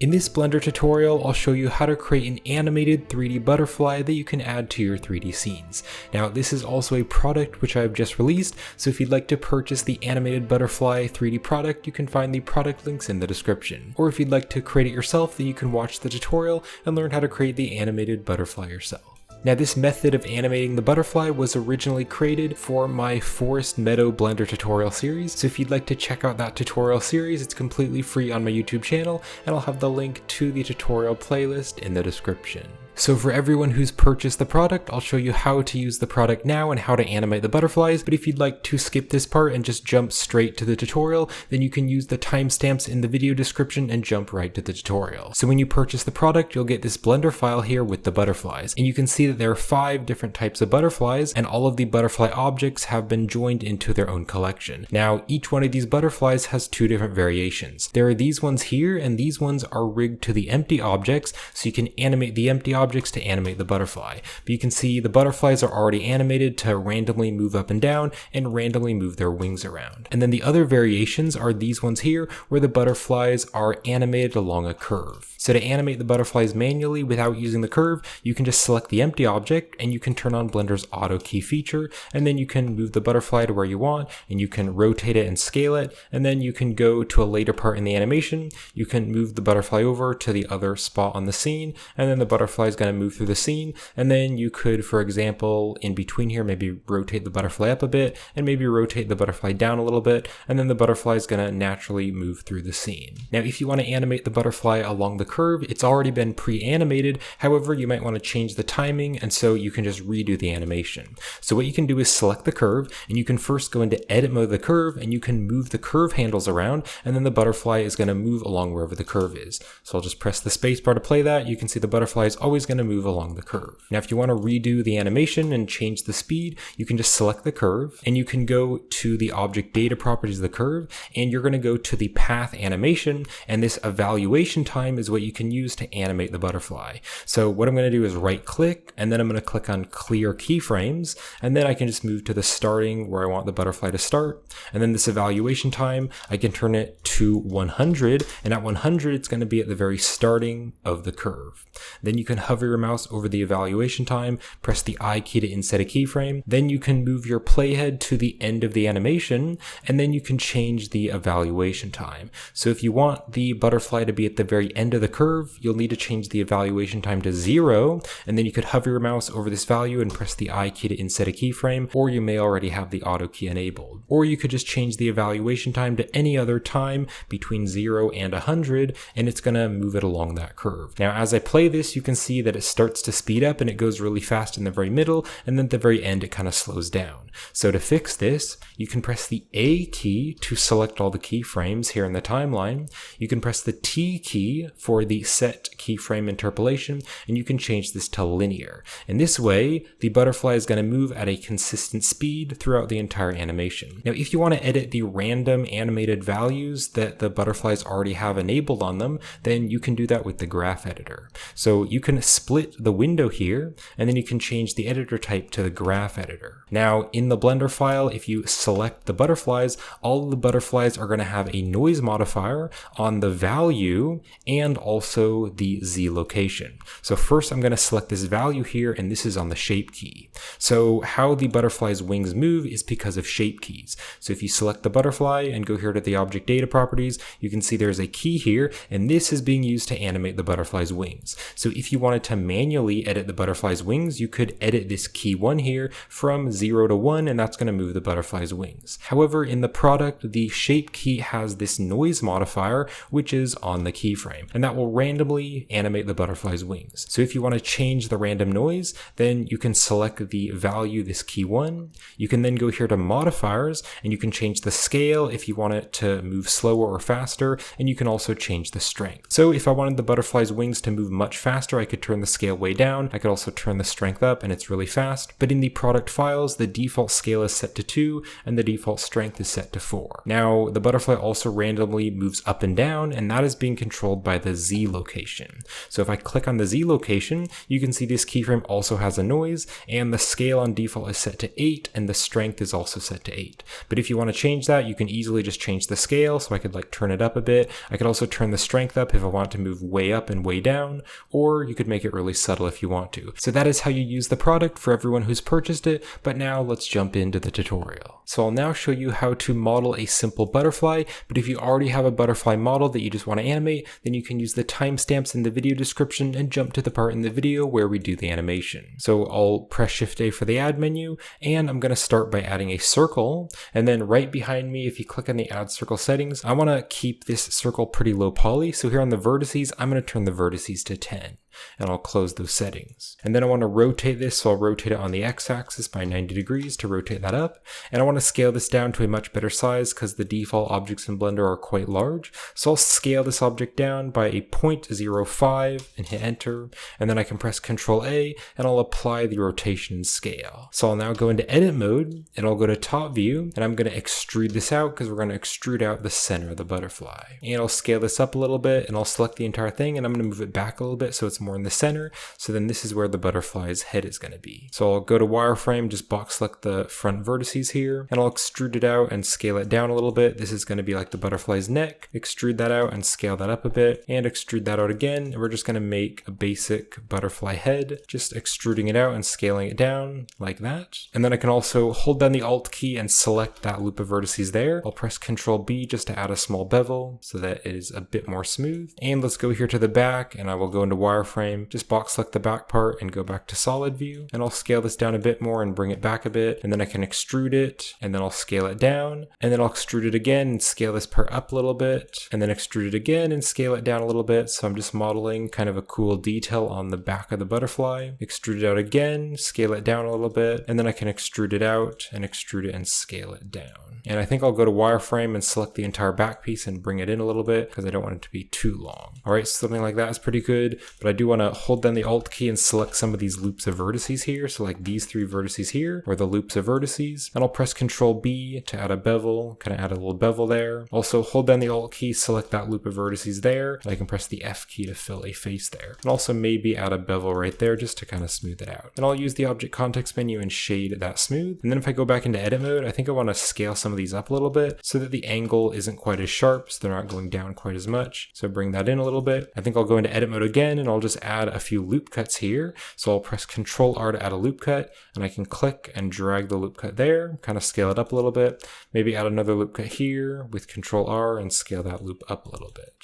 In this Blender tutorial, I'll show you how to create an animated 3D butterfly that you can add to your 3D scenes. Now, this is also a product which I've just released, so if you'd like to purchase the Animated Butterfly 3D product, you can find the product links in the description. Or if you'd like to create it yourself, then you can watch the tutorial and learn how to create the animated butterfly yourself. Now, this method of animating the butterfly was originally created for my Forest Meadow Blender tutorial series, so if you'd like to check out that tutorial series, it's completely free on my YouTube channel, and I'll have the link to the tutorial playlist in the description. So for everyone who's purchased the product, I'll show you how to use the product now and how to animate the butterflies, but if you'd like to skip this part and just jump straight to the tutorial, then you can use the timestamps in the video description and jump right to the tutorial. So when you purchase the product, you'll get this Blender file here with the butterflies, and you can see that there are 5 different types of butterflies, and all of the butterfly objects have been joined into their own collection. Now, each one of these butterflies has 2 different variations. There are these ones here, and these ones are rigged to the empty objects, so you can animate the empty objects to animate the butterfly. But you can see the butterflies are already animated to randomly move up and down and randomly move their wings around. And then the other variations are these ones here, where the butterflies are animated along a curve. So to animate the butterflies manually without using the curve, you can just select the empty object and you can turn on Blender's auto key feature, and then you can move the butterfly to where you want, and you can rotate it and scale it, and then you can go to a later part in the animation, you can move the butterfly over to the other spot on the scene, and then the butterfly is going to move through the scene, and then you could, for example, in between here, maybe rotate the butterfly up a bit, and maybe rotate the butterfly down a little bit, and then the butterfly is going to naturally move through the scene. Now, if you want to animate the butterfly along the curve, it's already been pre-animated, however, you might want to change the timing, and so you can just redo the animation. So what you can do is select the curve, and you can first go into edit mode of the curve, and you can move the curve handles around, and then the butterfly is going to move along wherever the curve is. So I'll just press the space bar to play that. You can see the butterfly is always going to move along the curve. Now, if you want to redo the animation and change the speed, you can just select the curve, and you can go to the object data properties of the curve, and you're going to go to the path animation, and this evaluation time is what you can use to animate the butterfly. So what I'm going to do is right click, and then I'm going to click on clear keyframes, and then I can just move to the starting where I want the butterfly to start, and then this evaluation time, I can turn it to 100, and at 100 it's going to be at the very starting of the curve. Then you can hover your mouse over the evaluation time, press the I key to inset a keyframe, then you can move your playhead to the end of the animation, and then you can change the evaluation time. So if you want the butterfly to be at the very end of the curve, you'll need to change the evaluation time to 0, and then you could hover your mouse over this value and press the I key to inset a keyframe, or you may already have the auto key enabled. Or you could just change the evaluation time to any other time between 0 and 100, and it's going to move it along that curve. Now, as I play this, you can see that it starts to speed up and it goes really fast in the very middle, and then at the very end it kind of slows down. So to fix this, you can press the A key to select all the keyframes here in the timeline. You can press the T key for the set keyframe interpolation, and you can change this to linear. And this way, the butterfly is going to move at a consistent speed throughout the entire animation. Now, if you want to edit the random animated values that the butterflies already have enabled on them, then you can do that with the graph editor. So you can split the window here, and then you can change the editor type to the graph editor. Now, in the Blender file, if you select the butterflies, all of the butterflies are going to have a noise modifier on the value and also the Z location. So first I'm going to select this value here, and this is on the shape key. So how the butterfly's wings move is because of shape keys. So if you select the butterfly and go here to the object data properties, you can see there's a key here, and this is being used to animate the butterfly's wings. So if you wanted to manually edit the butterfly's wings, you could edit this key 1 here from 0 to 1, and that's going to move the butterfly's wings. However, in the product, the shape key has this noise modifier, which is on the keyframe, and that will randomly animate the butterfly's wings. So if you want to change the random noise, then you can select the value, this key 1. You can then go here to modifiers, and you can change the scale if you want it to move slower or faster, and you can also change the strength. So if I wanted the butterfly's wings to move much faster, I could turn turn the scale way down. I could also turn the strength up, and it's really fast. But in the product files, the default scale is set to 2 and the default strength is set to 4. Now, the butterfly also randomly moves up and down, and that is being controlled by the Z location. So if I click on the Z location, you can see this keyframe also has a noise, and the scale on default is set to 8 and the strength is also set to 8. But if you want to change that, you can easily just change the scale. So I could like turn it up a bit. I could also turn the strength up if I want to move way up and way down, or you could make it really subtle if you want to. So that is how you use the product for everyone who's purchased it. But now let's jump into the tutorial. So I'll now show you how to model a simple butterfly, but if you already have a butterfly model that you just want to animate, then you can use the timestamps in the video description and jump to the part in the video where we do the animation. So I'll press Shift A for the add menu, and I'm going to start by adding a circle, and then right behind me, if you click on the add circle settings, I want to keep this circle pretty low poly. So here on the vertices, I'm going to turn the vertices to 10. And I'll close those settings. And then I want to rotate this, so I'll rotate it on the x-axis by 90 degrees to rotate that up. And I want to scale this down to a much better size because the default objects in Blender are quite large. So I'll scale this object down by a 0.05 and hit enter. And then I can press Ctrl A and I'll apply the rotation and scale. So I'll now go into edit mode and I'll go to top view and I'm going to extrude this out because we're going to extrude out the center of the butterfly. And I'll scale this up a little bit and I'll select the entire thing and I'm going to move it back a little bit so it's more in the center. So then this is where the butterfly's head is going to be. So I'll go to wireframe, just box select the front vertices here, and I'll extrude it out and scale it down a little bit. This is going to be like the butterfly's neck. Extrude that out and scale that up a bit, and extrude that out again. And we're just going to make a basic butterfly head, just extruding it out and scaling it down like that. And then I can also hold down the Alt key and select that loop of vertices there. I'll press Ctrl B just to add a small bevel so that it is a bit more smooth. And let's go here to the back, and I will go into wireframe, just box select the back part and go back to solid view, and I'll scale this down a bit more and bring it back a bit, and then I can extrude it, and then I'll scale it down, and then I'll extrude it again and scale this part up a little bit, and then extrude it again and scale it down a little bit. So I'm just modeling kind of a cool detail on the back of the butterfly. Extrude it out again, scale it down a little bit, and then I can extrude it out and extrude it and scale it down. And I think I'll go to wireframe and select the entire back piece and bring it in a little bit because I don't want it to be too long. All right, something like that is pretty good, but I do want to hold down the Alt key and select some of these loops of vertices here. So like these 3 vertices here, or the loops of vertices, and I'll press Ctrl B to add a bevel, kind of add a little bevel there. Also hold down the Alt key, select that loop of vertices there, and I can press the F key to fill a face there. And also maybe add a bevel right there just to kind of smooth it out. And I'll use the object context menu and shade that smooth. And then if I go back into edit mode, I think I want to scale some of these up a little bit so that the angle isn't quite as sharp, so they're not going down quite as much. So bring that in a little bit. I think I'll go into edit mode again and I'll just add a few loop cuts here. So I'll press Ctrl R to add a loop cut, and I can click and drag the loop cut there, kind of scale it up a little bit. Maybe add another loop cut here with Ctrl R and scale that loop up a little bit.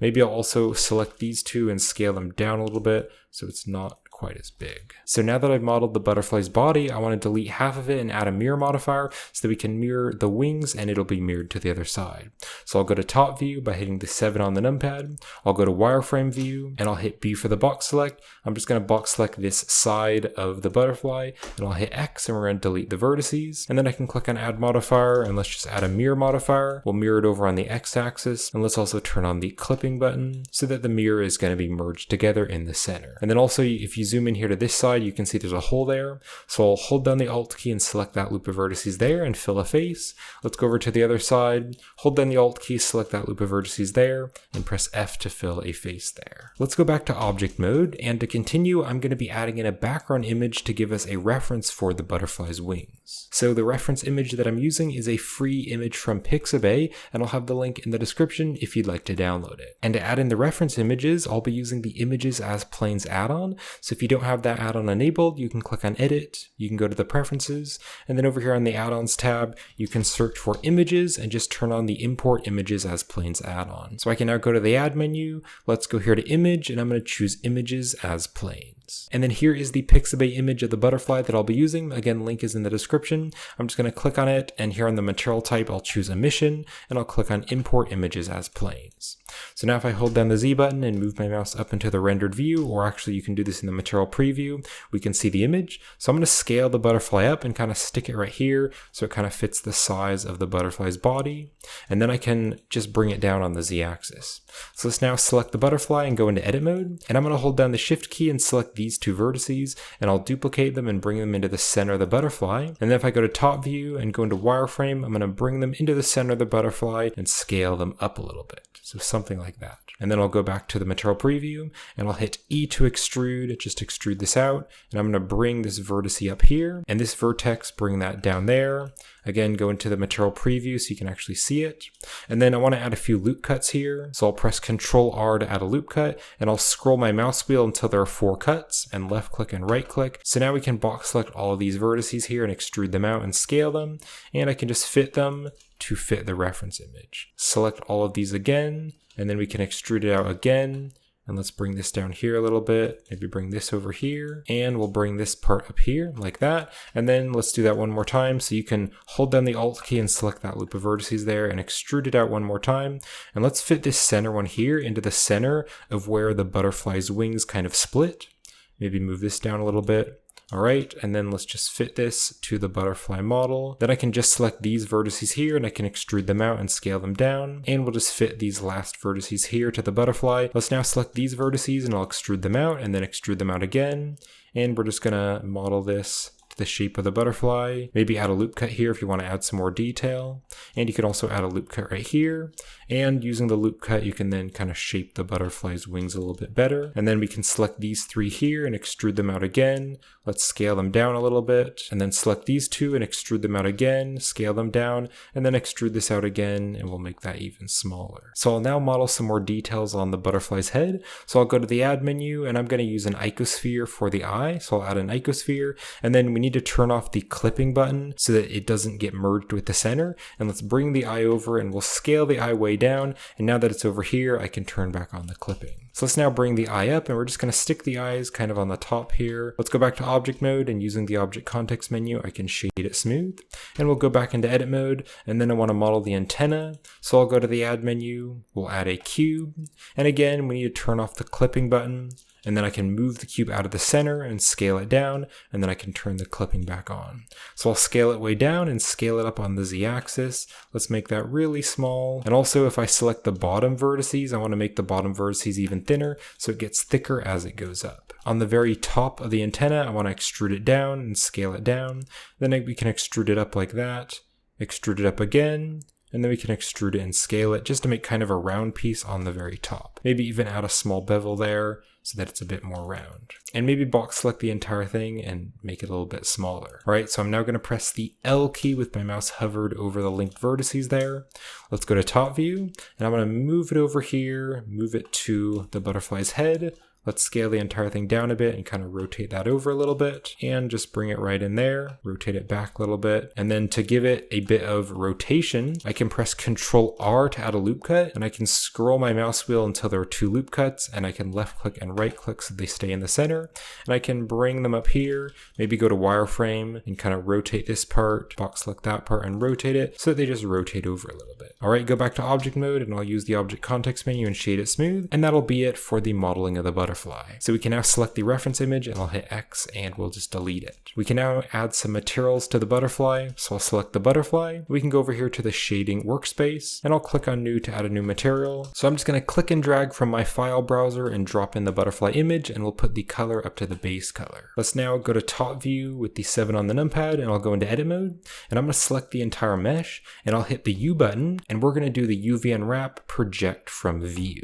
Maybe I'll also select these 2 and scale them down a little bit so it's not quite as big. So now that I've modeled the butterfly's body, I want to delete half of it and add a mirror modifier so that we can mirror the wings and it'll be mirrored to the other side. So I'll go to top view by hitting the 7 on the numpad. I'll go to wireframe view and I'll hit B for the box select. I'm just going to box select this side of the butterfly, and I'll hit X and we're going to delete the vertices. And then I can click on add modifier and let's just add a mirror modifier. We'll mirror it over on the X axis, and let's also turn on the clipping button so that the mirror is going to be merged together in the center. And then also if you zoom in here to this side, you can see there's a hole there. So I'll hold down the Alt key and select that loop of vertices there and fill a face. Let's go over to the other side, hold down the Alt key, select that loop of vertices there, and press F to fill a face there. Let's go back to object mode, and to continue, I'm going to be adding in a background image to give us a reference for the butterfly's wings. So the reference image that I'm using is a free image from Pixabay, and I'll have the link in the description if you'd like to download it. And to add in the reference images, I'll be using the Images as Planes add-on. So if you don't have that add-on enabled, you can click on Edit, you can go to the Preferences, and then over here on the Add-ons tab, you can search for Images and just turn on the Import Images as Planes add-on. So I can now go to the Add menu, let's go here to Image, and I'm going to choose Images as Planes. scenes. And then here is the Pixabay image of the butterfly that I'll be using. Again, link is in the description. I'm just going to click on it, and here on the material type, I'll choose emission, and I'll click on import images as planes. So now if I hold down the Z button and move my mouse up into the rendered view, or actually you can do this in the material preview, we can see the image. So I'm going to scale the butterfly up and kind of stick it right here so it kind of fits the size of the butterfly's body. And then I can just bring it down on the Z axis. So let's now select the butterfly and go into edit mode. And I'm going to hold down the shift key and select these two vertices, and I'll duplicate them and bring them into the center of the butterfly. And then if I go to top view and go into wireframe, I'm going to bring them into the center of the butterfly and scale them up a little bit. So something like that. And then I'll go back to the material preview and I'll hit E to extrude, just extrude this out. And I'm going to bring this vertice up here and this vertex, bring that down there. Again, go into the material preview so you can actually see it. And then I want to add a few loop cuts here. So I'll press Ctrl R to add a loop cut, and I'll scroll my mouse wheel until there are 4 cuts, and left click and right click. So now we can box select all of these vertices here and extrude them out and scale them. And I can just fit them to fit the reference image. Select all of these again, and then we can extrude it out again. And let's bring this down here a little bit, maybe bring this over here, and we'll bring this part up here like that. And then let's do that one more time. So you can hold down the Alt key and select that loop of vertices there and extrude it out one more time. And let's fit this center one here into the center of where the butterfly's wings kind of split. Maybe move this down a little bit. All right, and then let's just fit this to the butterfly model. Then I can just select these vertices here and I can extrude them out and scale them down. And we'll just fit these last vertices here to the butterfly. Let's now select these vertices and I'll extrude them out and then extrude them out again. And we're just gonna model this the shape of the butterfly. Maybe add a loop cut here if you want to add some more detail. And you can also add a loop cut right here. And using the loop cut, you can then kind of shape the butterfly's wings a little bit better. And then we can select these 3 here and extrude them out again. Let's scale them down a little bit. And then select these 2 and extrude them out again, scale them down, and then extrude this out again, and we'll make that even smaller. So I'll now model some more details on the butterfly's head. So I'll go to the add menu, and I'm going to use an icosphere for the eye. So I'll add an icosphere, and then we need to turn off the clipping button so that it doesn't get merged with the center. And let's bring the eye over and we'll scale the eye way down. And now that it's over here, I can turn back on the clipping. So let's now bring the eye up, and we're just going to stick the eyes kind of on the top here. Let's go back to object mode, and using the object context menu, I can shade it smooth. And we'll go back into edit mode, and then I want to model the antenna. So I'll go to the add menu, we'll add a cube. And again, we need to turn off the clipping button. And then I can move the cube out of the center and scale it down, and then I can turn the clipping back on. So I'll scale it way down and scale it up on the Z-axis. Let's make that really small. And also if I select the bottom vertices, I want to make the bottom vertices even thinner so it gets thicker as it goes up. On the very top of the antenna, I want to extrude it down and scale it down. Then we can extrude it up like that, extrude it up again, and then we can extrude it and scale it just to make kind of a round piece on the very top. Maybe even add a small bevel there so that it's a bit more round. And maybe box select the entire thing and make it a little bit smaller. All right, so I'm now going to press the L key with my mouse hovered over the linked vertices there. Let's go to top view, and I'm going to move it over here, move it to the butterfly's head. Let's scale the entire thing down a bit and kind of rotate that over a little bit and just bring it right in there, rotate it back a little bit. And then to give it a bit of rotation, I can press Ctrl R to add a loop cut, and I can scroll my mouse wheel until there are 2 loop cuts, and I can left click and right click so they stay in the center. And I can bring them up here, maybe go to wireframe and kind of rotate this part, box select that part and rotate it so that they just rotate over a little bit. All right, go back to object mode, and I'll use the object context menu and shade it smooth. And that'll be it for the modeling of the butterfly. So we can now select the reference image, and I'll hit X and we'll just delete it. We can now add some materials to the butterfly. So I'll select the butterfly. We can go over here to the shading workspace, and I'll click on new to add a new material. So I'm just going to click and drag from my file browser and drop in the butterfly image, and we'll put the color up to the base color. Let's now go to top view with the 7 on the numpad, and I'll go into edit mode, and I'm going to select the entire mesh, and I'll hit the U button, and we're going to do the UV unwrap project from view.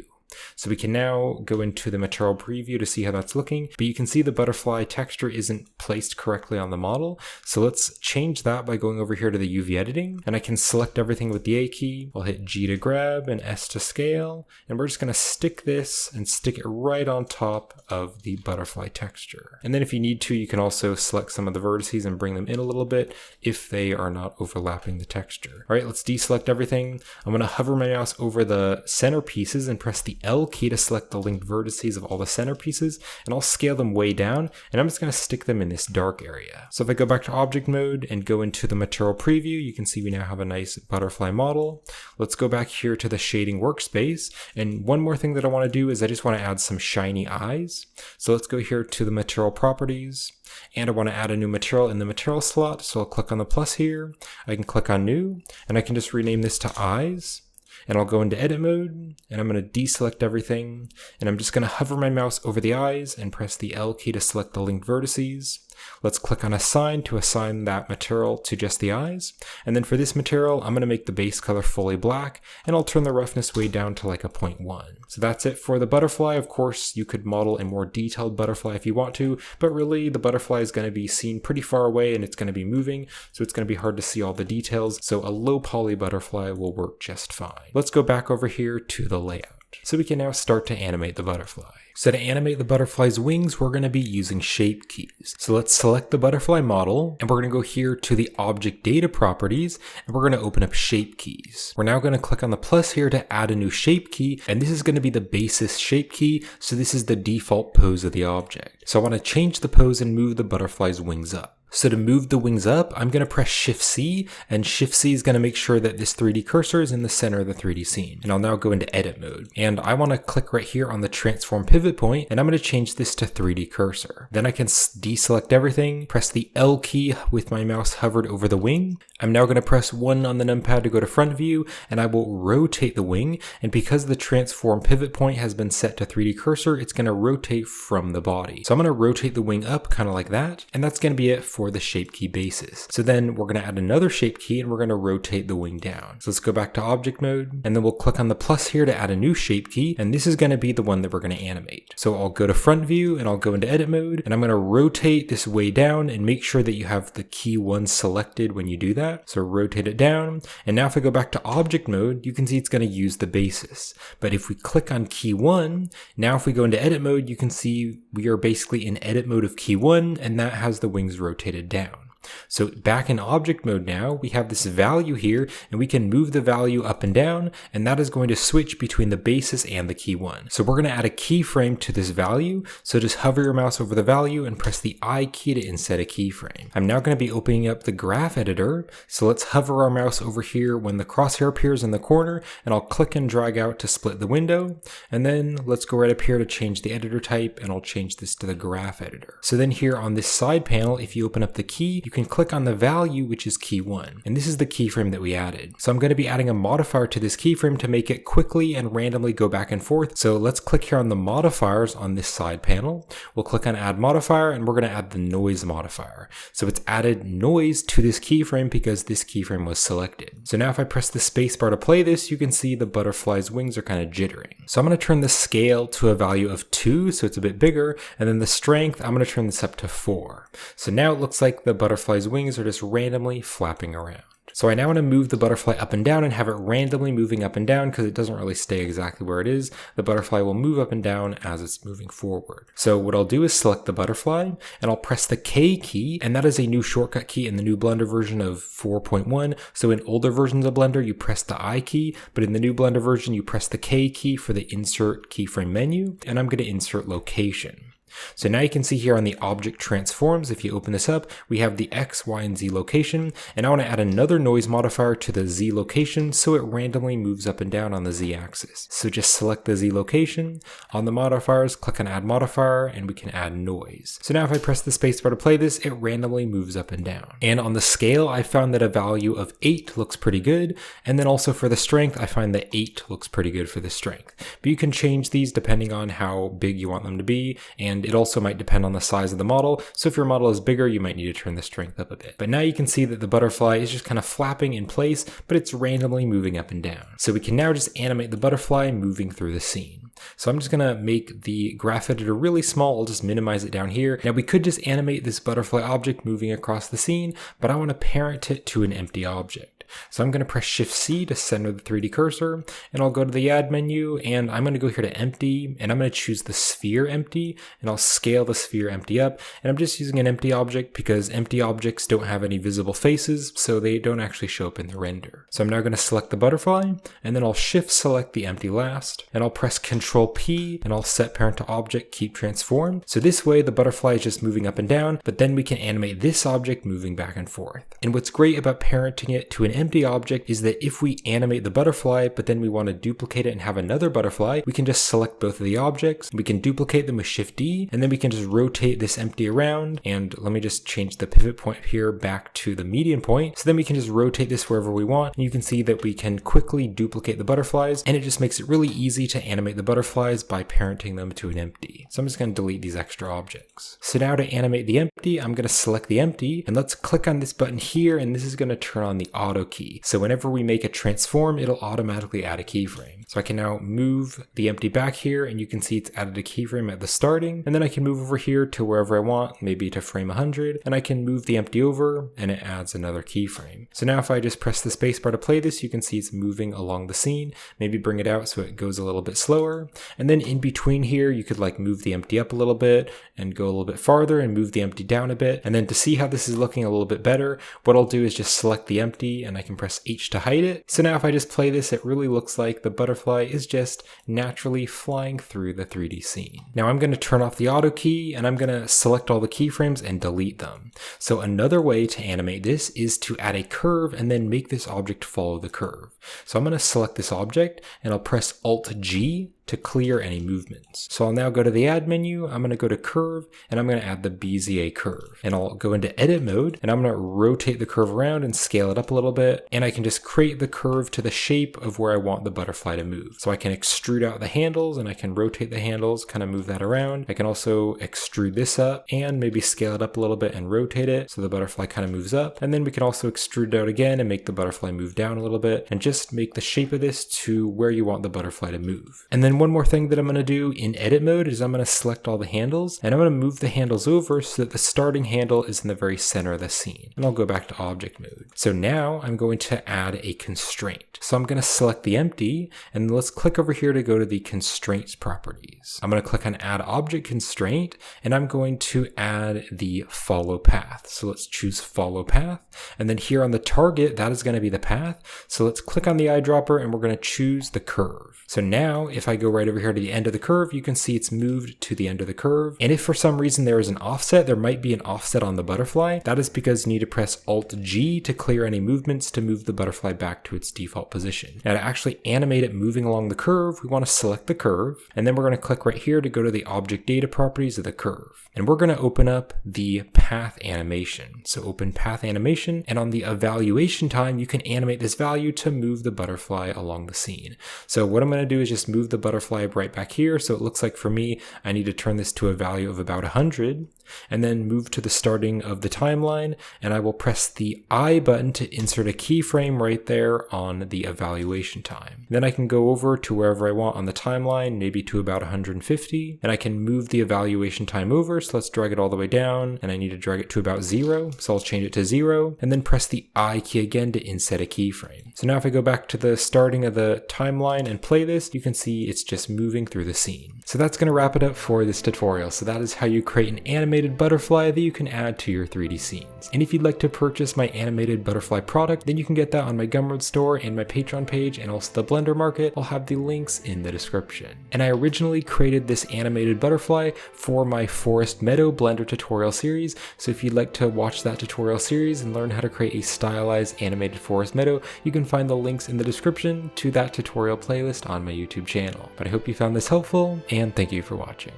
So we can now go into the material preview to see how that's looking, but you can see the butterfly texture isn't placed correctly on the model. So let's change that by going over here to the UV editing, and I can select everything with the A key. I'll hit G to grab and S to scale, and we're just going to stick this and stick it right on top of the butterfly texture. And then if you need to, you can also select some of the vertices and bring them in a little bit if they are not overlapping the texture. All right, let's deselect everything. I'm going to hover my mouse over the center pieces and press the L key to select the linked vertices of all the centerpieces, and I'll scale them way down, and I'm just going to stick them in this dark area. So if I go back to object mode and go into the material preview, you can see we now have a nice butterfly model. Let's go back here to the shading workspace, and one more thing that I want to do is I just want to add some shiny eyes. So let's go here to the material properties, and I want to add a new material in the material slot, so I'll click on the plus here, I can click on new, and I can just rename this to eyes, and I'll go into edit mode, and I'm going to deselect everything, and I'm just going to hover my mouse over the eyes and press the L key to select the linked vertices. Let's click on assign to assign that material to just the eyes, and then for this material I'm going to make the base color fully black, and I'll turn the roughness way down to like a 0.1. So that's it for the butterfly. Of course you could model a more detailed butterfly if you want to, but really the butterfly is going to be seen pretty far away and it's going to be moving, so it's going to be hard to see all the details, so a low poly butterfly will work just fine. Let's go back over here to the layout. So we can now start to animate the butterfly. So to animate the butterfly's wings, we're going to be using shape keys. So let's select the butterfly model, and we're going to go here to the object data properties, and we're going to open up shape keys. We're now going to click on the plus here to add a new shape key, and this is going to be the basis shape key, so this is the default pose of the object. So I want to change the pose and move the butterfly's wings up. So to move the wings up, I'm going to press Shift C, and Shift C is going to make sure that this 3D cursor is in the center of the 3D scene. And I'll now go into edit mode, and I want to click right here on the transform pivot point, and I'm going to change this to 3D cursor. Then I can deselect everything, press the L key with my mouse hovered over the wing. I'm now going to press 1 on the numpad to go to front view, and I will rotate the wing, and because the transform pivot point has been set to 3D cursor, it's going to rotate from the body. So I'm going to rotate the wing up kind of like that, and that's going to be it for the shape key basis. So then we're going to add another shape key, and we're going to rotate the wing down. So let's go back to object mode, and then we'll click on the plus here to add a new shape key, and this is going to be the one that we're going to animate. So I'll go to front view, and I'll go into edit mode, and I'm going to rotate this way down and make sure that you have the key 1 selected when you do that. So rotate it down, and now if I go back to object mode, you can see it's going to use the basis. But if we click on key 1, now if we go into edit mode, you can see we are basically in edit mode of key 1, and that has the wings rotated down. So back in object mode now, we have this value here, and we can move the value up and down, and that is going to switch between the basis and the key 1. So we're going to add a keyframe to this value, so just hover your mouse over the value and press the I key to inset a keyframe. I'm now going to be opening up the graph editor, so let's hover our mouse over here when the crosshair appears in the corner, and I'll click and drag out to split the window, and then let's go right up here to change the editor type, and I'll change this to the graph editor. So then here on this side panel, if you open up the key, you can click on the value, which is key 1, and this is the keyframe that we added. So I'm going to be adding a modifier to this keyframe to make it quickly and randomly go back and forth. So let's click here on the modifiers on this side panel. We'll click on add modifier, and we're going to add the noise modifier. So it's added noise to this keyframe because this keyframe was selected. So now if I press the space bar to play this, you can see the butterfly's wings are kind of jittering. So I'm going to turn the scale to a value of 2, so it's a bit bigger, and then the strength, I'm going to turn this up to 4. So now it looks like the butterfly's wings are just randomly flapping around. So I now want to move the butterfly up and down and have it randomly moving up and down because it doesn't really stay exactly where it is. The butterfly will move up and down as it's moving forward. So what I'll do is select the butterfly, and I'll press the K key, and that is a new shortcut key in the new Blender version of 4.1. So in older versions of Blender, you press the I key, but in the new Blender version, you press the K key for the insert keyframe menu, and I'm going to insert location. So now you can see here on the object transforms, if you open this up, we have the X, Y, and Z location, and I want to add another noise modifier to the Z location so it randomly moves up and down on the Z axis. So just select the Z location, on the modifiers, click on add modifier, and we can add noise. So now if I press the spacebar to play this, it randomly moves up and down. And on the scale, I found that a value of 8 looks pretty good, and then also for the strength, I find that 8 looks pretty good for the strength. But you can change these depending on how big you want them to be, and it also might depend on the size of the model, so if your model is bigger, you might need to turn the strength up a bit. But now you can see that the butterfly is just kind of flapping in place, but it's randomly moving up and down. So we can now just animate the butterfly moving through the scene. So I'm just going to make the graph editor really small, I'll just minimize it down here. Now we could just animate this butterfly object moving across the scene, but I want to parent it to an empty object. So I'm going to press Shift C to center the 3D cursor, and I'll go to the add menu, and I'm going to go here to empty, and I'm going to choose the sphere empty, and I'll scale the sphere empty up. And I'm just using an empty object because empty objects don't have any visible faces, so they don't actually show up in the render. So I'm now going to select the butterfly, and then I'll Shift select the empty last, and I'll press Control P, and I'll set parent to object keep transform. So this way the butterfly is just moving up and down, but then we can animate this object moving back and forth. And what's great about parenting it to an empty object is that if we animate the butterfly, but then we want to duplicate it and have another butterfly, we can just select both of the objects, we can duplicate them with Shift D, and then we can just rotate this empty around. And let me just change the pivot point here back to the median point. So then we can just rotate this wherever we want, and you can see that we can quickly duplicate the butterflies, and it just makes it really easy to animate the butterflies by parenting them to an empty. So I'm just going to delete these extra objects. So now to animate the empty, I'm going to select the empty, and let's click on this button here, and this is going to turn on the auto key. So whenever we make a transform, it'll automatically add a keyframe. So I can now move the empty back here, and you can see it's added a keyframe at the starting, and then I can move over here to wherever I want, maybe to frame 100, and I can move the empty over, and it adds another keyframe. So now if I just press the spacebar to play this, you can see it's moving along the scene. Maybe bring it out so it goes a little bit slower. And then in between here, you could like move the empty up a little bit and go a little bit farther and move the empty down a bit. And then to see how this is looking a little bit better, what I'll do is just select the empty, and I can press H to hide it. So now if I just play this, it really looks like the butterfly is just naturally flying through the 3D scene. Now I'm going to turn off the auto key, and I'm going to select all the keyframes and delete them. So another way to animate this is to add a curve and then make this object follow the curve. So I'm going to select this object, and I'll press Alt G to clear any movements. So I'll now go to the add menu, I'm going to go to curve, and I'm going to add the Bezier curve. And I'll go into edit mode, and I'm going to rotate the curve around and scale it up a little bit. And I can just create the curve to the shape of where I want the butterfly to move. So I can extrude out the handles, and I can rotate the handles, kind of move that around. I can also extrude this up and maybe scale it up a little bit and rotate it so the butterfly kind of moves up. And then we can also extrude it out again and make the butterfly move down a little bit, and just make the shape of this to where you want the butterfly to move. And then one more thing that I'm going to do in edit mode is I'm going to select all the handles, and I'm going to move the handles over so that the starting handle is in the very center of the scene. And I'll go back to object mode. So now I'm going to add a constraint. So I'm going to select the empty, and let's click over here to go to the constraints properties. I'm going to click on add object constraint, and I'm going to add the follow path. So let's choose follow path, and then here on the target, that is going to be the path. So let's click on the eyedropper, and we're going to choose the curve. So now if I go right over here to the end of the curve, you can see it's moved to the end of the curve. And if for some reason there is an offset, there might be an offset on the butterfly. That is because you need to press Alt G to clear any movements to move the butterfly back to its default position. Now to actually animate it moving along the curve, we want to select the curve, and then we're going to click right here to go to the object data properties of the curve. And we're going to open up the path animation. So open path animation, and on the evaluation time, you can animate this value to move the butterfly along the scene. So what I'm going to do is just move the butterfly right back here. So it looks like for me, I need to turn this to a value of about 100, and then move to the starting of the timeline, and I will press the I button to insert a keyframe right there on the evaluation time. Then I can go over to wherever I want on the timeline, maybe to about 150, and I can move the evaluation time over. So let's drag it all the way down, and I need to drag it to about 0. So I'll change it to 0, and then press the I key again to inset a keyframe. So now if I go back to the starting of the timeline and play this, you can see it's just moving through the scene. So that's going to wrap it up for this tutorial. So that is how you create an animated butterfly that you can add to your 3D scenes. And if you'd like to purchase my animated butterfly product, then you can get that on my Gumroad store and my Patreon page, and also the Blender Market. I'll have the links in the description. And I originally created this animated butterfly for my Forest Meadow Blender tutorial series. So if you'd like to watch that tutorial series and learn how to create a stylized animated forest meadow, you can find the links in the description to that tutorial playlist on my YouTube channel. But I hope you found this helpful, and thank you for watching.